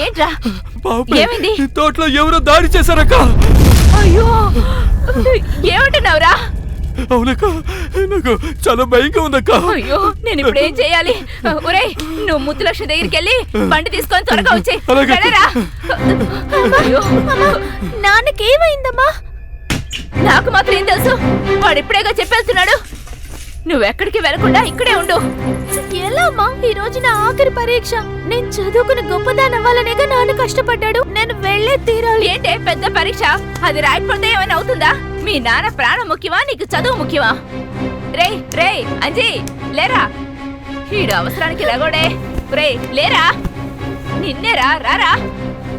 ఏంట్రా ఏమైంది? తోటలో ఎవరో దాడి చేశారక్క. అయ్యో ఏమంటున్నావురా? అవునక్క, నాకు చాలా భయంగా ఉందక్క. అయ్యో నేను ఇప్పుడు ఏం చేయాలి? ఒరేయ్ నువ్వు ముత్తులక్ష్మి దగ్గరికి వెళ్ళి బండి తీసుకొని త్వరగా వచ్చేయ్. అయ్యో నాన్నకేమైందమ్మా? నాకు మాత్రం ఏం తెలుసు? వాడు ఇప్పుడేగా చెప్పేస్తున్నాడు. నువ్వెక్కడికి వెళ్లకుండా ఇక్కడే ఉండు. ఎలా అమ్మా? ఈ రోజు నా ఆఖరి పరీక్ష. నేను చదువుకుని గొప్పదాని అవ్వాలనేగా నాన్న కష్టపడ్డాడు. నేను వెళ్ళే తీరాలి. ఏంటే పెద్ద పరీక్ష? అది రాయకపోతే ఏమైనా అవుతుందా? మీ నాన్న ప్రాణం ముఖ్యమా, నీకు చదువు ముఖ్యమా? రే అంజీ లేరా, ఈడు అవసరానికి లేగోడే. రే లేరా, నిన్నేరా, రారా.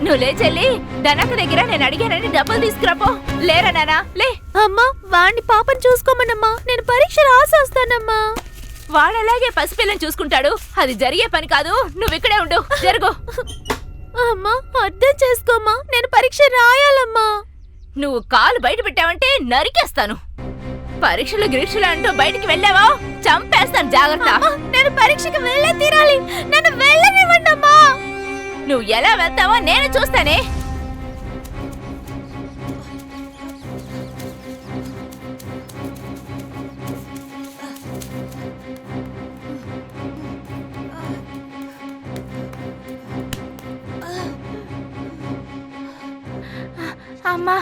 నువ్వు లేచెల్లి ధనక్క దగ్గర నేను అడిగానని డబ్బులు తీసుకురాపో. లేరా నానా లే. అమ్మా వాణ్ణి పాపని చూసుకోమనమ్మా, నేను పరీక్ష రాసొస్తానమ్మా. వాడలాగే పసిపిల్లని చూసుకుంటాడు. అది జరిగే పని కాదు. నువ్వు ఇక్కడే ఉండు. జరుగు. అమ్మా అర్థం చేసుకోమ్మా, నేను పరీక్ష రాయాలమ్మా. నువ్వు కాలు బయట పెట్టావంటే నరికేస్తాను. పరీక్షలు గిరీక్షలు అంటూ బయటికి వెళ్ళావా చంపేస్తాను, జాగ్రత్త. నేను పరీక్షకి వెళ్ళే తీరాలి, నన్ను వెళ్ళనివ్వండమ్మా. నువ్వు ఎలా వెళ్తావో నేను చూస్తానే. అమ్మా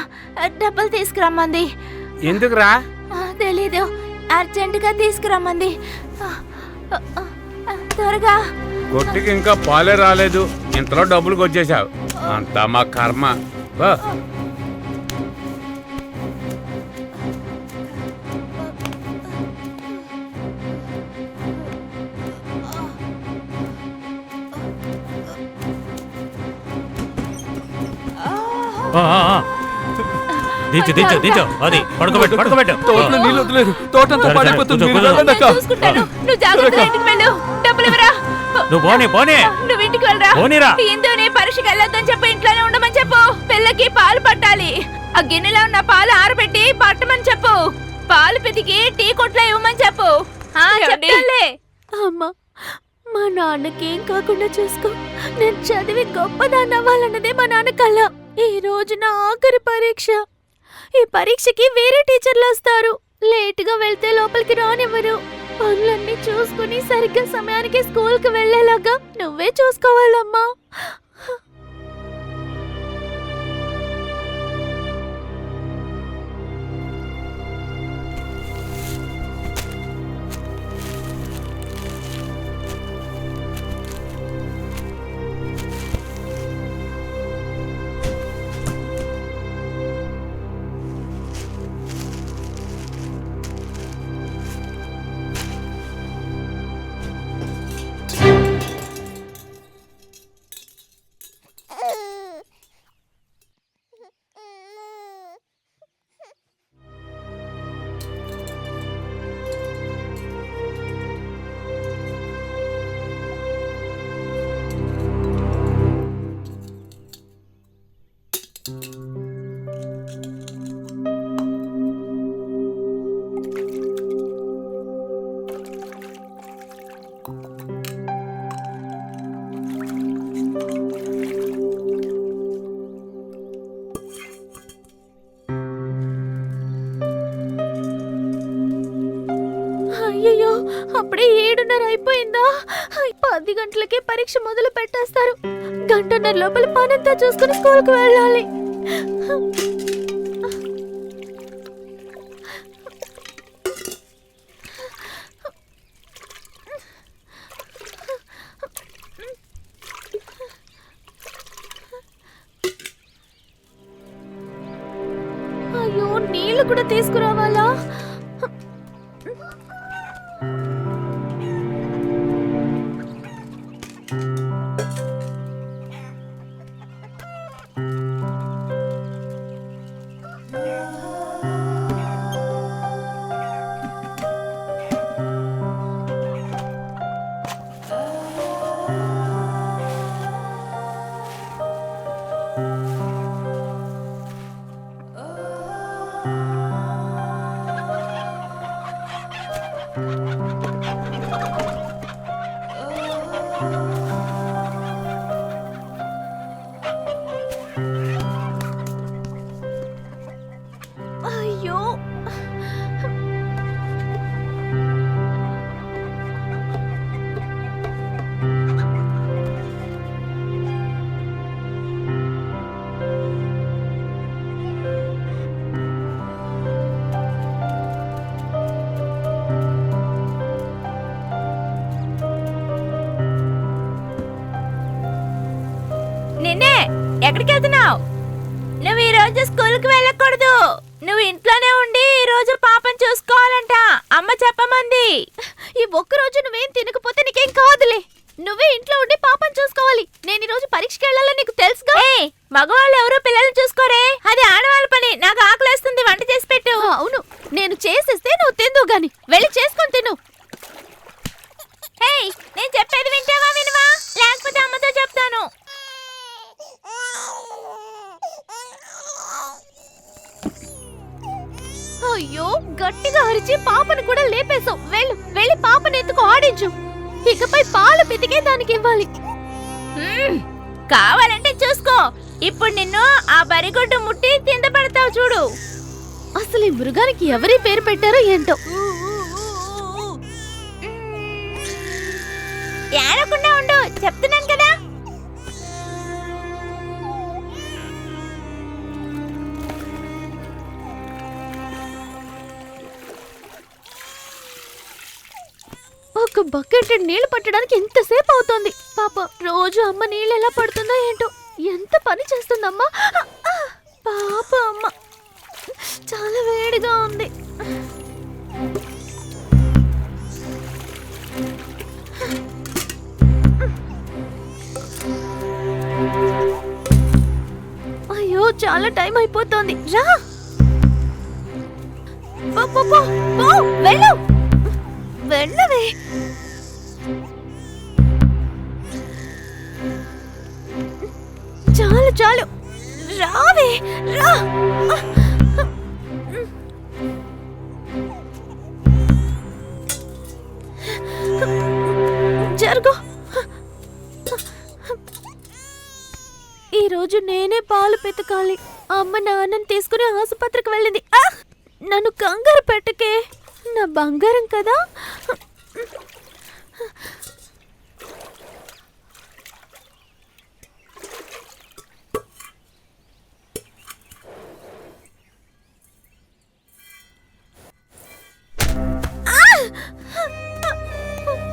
డబ్బులు తీసుకురమ్మంది. ఎందుకురా? తెలీదు, అర్జెంటుగా తీసుకురమ్మంది. త్వరగా. కొట్టికి ఇంకా పాలే రాలేదు, ఇంతలో డబ్బులకు వచ్చేసావు. అంతా మా కర్మ. దించు దించు దించు, అది పడుకోబెట్టు పడుకోబెట్టు. తోటలో నీళ్ళు వదిలేదు, తోటంతా పడిపోతుంది. నువ్వు జాగ్రత్తగా ఇంటికి వెళ్ళు. డబ్బులు ఇవ్వరా. నువ్వు పోనీ పోనీ, నువ్వు ఇంటికి వెళ్ళరా. పోనీరా. ఇందుని పరీక్షకి వెళ్ళొద్దని చెప్పి ఇంట్లోనే ఉండమని చెప్పు. పిల్లకి పాలు పట్టాలి. ఆ గిన్నెలో ఉన్న పాలు ఆరబెట్టి పట్టమని చెప్పు. పాలు పితికి టీ కొట్లో ఇవ్వమని చెప్పు. చెప్తాలే. అమ్మా మా నాన్నకేం కాకుండా చూసుకో. నేను చదివి గొప్పదాన్ని అవ్వాలన్నదే మా నాన్న కళ. ఈ రోజు నా ఆఖరి పరీక్ష. ఈ పరీక్షకి వేరే టీచర్లు వస్తారు. లేటుగా వెళ్తే లోపలికి రానివ్వరు. పనులన్నీ చూసుకుని సరిగ్గా సమయానికి స్కూల్కి వెళ్ళేలాగా నువ్వే చూసుకోవాలమ్మా. అయ్యయ్యో అప్పుడే 7:30 అయిపోయిందా? 10 గంటలకే పరీక్ష మొదలు పెట్టేస్తారు. గంటన్నర లోపల పనంతా చూసుకుని స్కూల్కి వెళ్ళాలి. అయ్యో నీళ్ళు కూడా తీసుకురావాలా? అయ్యో నిన్నే ఎక్కడికి వెళ్తున్నావు? నువ్వు ఈ రోజు స్కూల్కి వెళ్ళకూడదు. నువ్వు ఇంట్లోనే ఉండి ఈ రోజు పాపం చూసుకోవాలంట. అమ్మ చెప్పమంది. ఈ ఒక్కరోజు నువ్వేం తినకపోతే నీకేం కాదులే. నువ్వే ఇంట్లో ఉండి పాపం చూసుకోవాలి. నేను ఈ రోజు పరీక్షకి వెళ్ళాలని నీకు తెలుసుగా. మగవాళ్ళు ఎవరు పిల్లల్ని చూసుకోరే, అది ఆడవాళ్ళ పని. నాకు ఆకలేస్తుంది, వంట చేసి పెట్టు. అవును, నేను చేసేస్తే నువ్వు తిందు గాని వెళ్ళి చేసుకొని తిను. నేను చెప్పేది వింటావా వినవా? లేకపోతే అమ్మతో చెప్తాను. అయ్యో, గట్టిగా అరిచి పాపను కూడా లేపేశావు. వెళ్ళి పాపను ఎత్తుకు ఆడించు. ఇకపై పాలు పితికే దానికి ఇవ్వాలి. కావాలంటే చూసుకో. ఇప్పుడు నిన్ను ఆ బరిగొడ్డు ముట్టి తింద పడతావు చూడు. అసలు ఈ మృగానికి ఎవరి పేరు పెట్టారో ఏంటో. ఏడకుండా ఉండు, చెప్తున్నాను కదా. ఒక బకెట్ నీళ్లు పట్టడానికి ఎంతసేపు అవుతోంది. పాప రోజు అమ్మ నీళ్ళు ఎలా పడుతుందో ఏంటో. ఎంత పని చేస్తుందమ్మా. పాప అమ్మ చాలా వేడిగా ఉంది. అయ్యో, చాలా టైం అయిపోతోంది. రా, పో, పో, పో, పో, వెళ్ళు, వెళ్ళవే. చాలు చాలు, రావే, రా. జరుగు. ఈరోజు నేనే పాలు పెతకాలి. అమ్మ నాన్నని తీసుకుని ఆసుపత్రికి వెళ్ళింది. నన్ను కంగారు పెట్టకే, నా బంగారం కదా.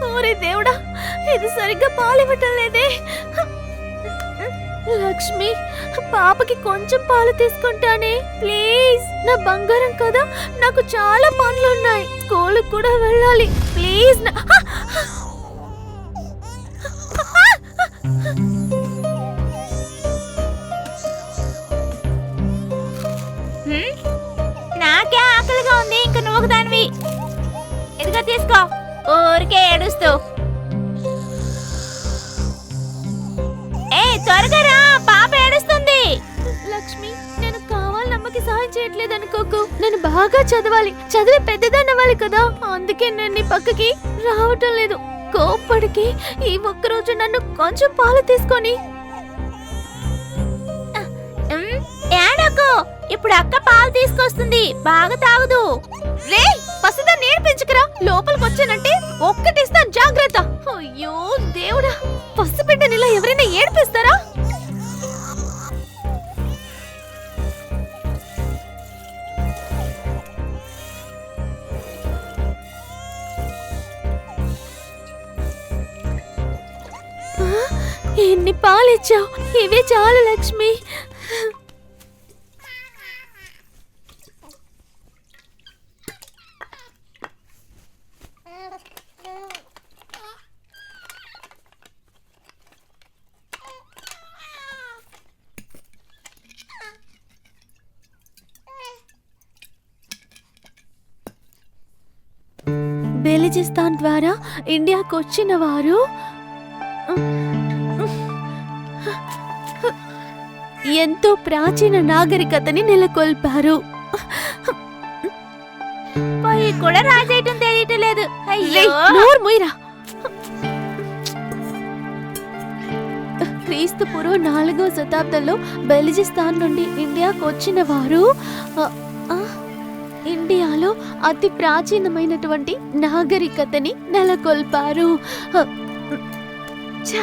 ఓరే దేవుడా, ఇది సరిగ్గా పాలివ్వటం లేదే. లక్ష్మి, పాపకి కొంచెం పాలు తీసుకుంటానే ప్లీజ్. నా బంగారం కదా, నాకు చాలా పనులున్నాయి. స్కూల్కి కూడా వెళ్ళాలి ప్లీజ్. నాకే ఆకలిగా ఉంది, ఇంక నువ్వు ఒక దానివి. ఇదిగో తీసుకో, ఊరికే ఏడుస్తూ. త్వరగా రా, పాప ఏడుస్తుంది. లక్ష్మి, నేను కావాలని అమ్మకి సహాయం చేయట్లేదు అనుకోకు. నేను బాగా చదవాలి, చదివి పెద్దదాన్ని అవ్వాలి కదా. అందుకే నేను నీ పక్కకి రావటం లేదు. కోప్పడికి ఈ ఒక్కరోజు నన్ను కొంచెం పాలు తీసుకొని. ఏడకు, ఇప్పుడు అక్క పాలు తీసుకొస్తుంది, బాగా తాగుదు. రే, పసిదాన్ని ఏడిపించకరా. లోపలికి వచ్చానంటే ఒక్కటిస్తాను, జాగ్రత్త. అయ్యో దేవుడా, పసిబిడ్డనిలా ఎవరైనా ఏడిపిస్తారా? ఎన్ని పాలిచ్చావు, ఇవే చాలు లక్ష్మి. బెలిజిస్తాన్ ద్వారా ఇండియాకు వచ్చిన వారు ఎంతో ప్రాచీన నాగరికతని నెలకొల్పారు. పోయి కూడా రాజేయటం తెలియదు. తెలియట్లేదు. రేయ్, అయ్యో నోరు మూయరా. క్రీస్తు పూర్వం 4వ శతాబ్దంలో బెలిజిస్తాన్ నుండి ఇండియాకు వచ్చిన వారు ఇండియాలో అతి ప్రాచీనమైనటువంటి నాగరికతని నెలకొల్పారు. ఛ!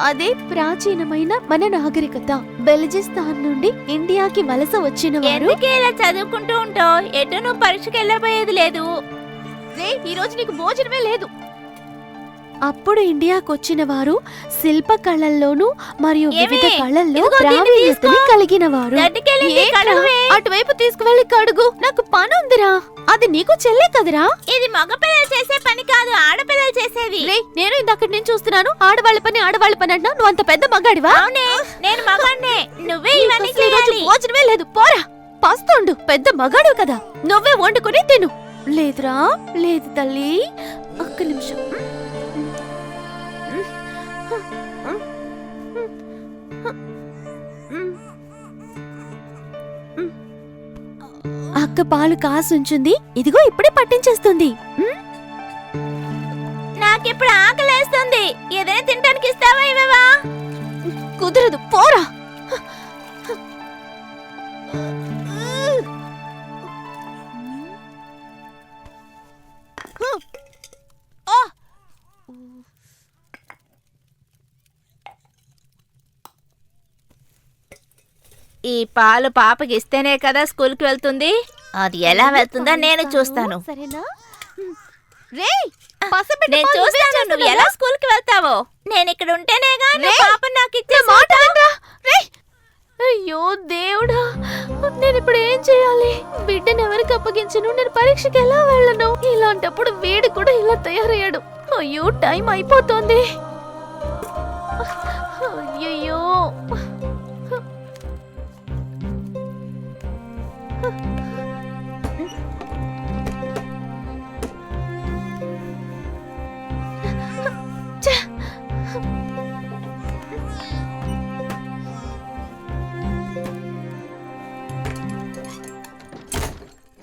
అదే ప్రాచీనమైన మన నాగరికత. బెలిజిస్తాన్ నుండి ఇండియాకి వలస వచ్చిన వారు. ఎందుకే ఇలా చదువుకుంటూ ఉంటావు? ఎటు నువ్వు పరీక్షకి వెళ్ళబోయేది లేదు. ఈ రోజు నీకు భోజనమే లేదు. అప్పుడు ఇండియాకు వచ్చిన వారు శిల్ప కళల్లోనూ మరియు వివిధ కళల్లో ఇదిగో దీన్ని ప్రావీణ్యతని తీసుకో. కలిగిన వారు. గడ్డికెళ్ళి ఏంట్రా? కడుగువే. అటువైపు తీసుకువెళ్ళి కడుగు. నాకు పని ఉందిరా. అది నీకు చెల్లే కదరా. ఇది మగపిల్లలు చేసే పని కాదు, ఆడపిల్లలు చేసేది. రే, నేను ఇందాక నేను చూస్తున్నాను. ఆడవాళ్ళ పని అంటున్నా. నువ్వు అంత పెద్ద మగాడివా? అవునే, నేను మగాన్నే. నువ్వే నీకు ఇవన్నీ అసలు ఈ రోజు చేయాలి. భోజనమే లేదు. పోరా, పస్తుండు. పెద్ద మగాడు కదా, నువ్వే వండుకొని తిను. లేదురా, లేదు తల్లి. ఒక్క నిమిషం. అక్క పాలు కాసుంచుంది. ఇదిగో ఇప్పుడే పట్టించేస్తుంది. నాకిప్పుడు ఆకలేస్తుంది. ఏదైనా తినడానికి ఇస్తావా? ఇవ్వవా? కుదరదు, పోరా. ఈ పాలు పాపకి ఇస్తేనే కదా స్కూల్కి వెళ్తుంది. అది ఎలా వెళ్తుందో నేను చూస్తాను. సరేనా? రేయ్, పసబిడ్డ నేను పాలు చూస్తాను నువ్వే నువ్వు ఎలా స్కూల్కి వెళ్తావో. నేను ఇక్కడ ఉంటేనేగా నా రేయ్, పాప నాకు ఇచ్చే నా మాట వినరా? రేయ్. అయ్యో దేవుడా, నేను ఇప్పుడు ఏం చేయాలి? బిడ్డను ఎవరికి అప్పగించను? నేను పరీక్షకి ఎలా వెళ్ళను? ఇలాంటప్పుడు వీడు కూడా ఇలా తయారయ్యాడు. అయ్యో, టైం అయిపోతుంది. అయ్యయ్యో.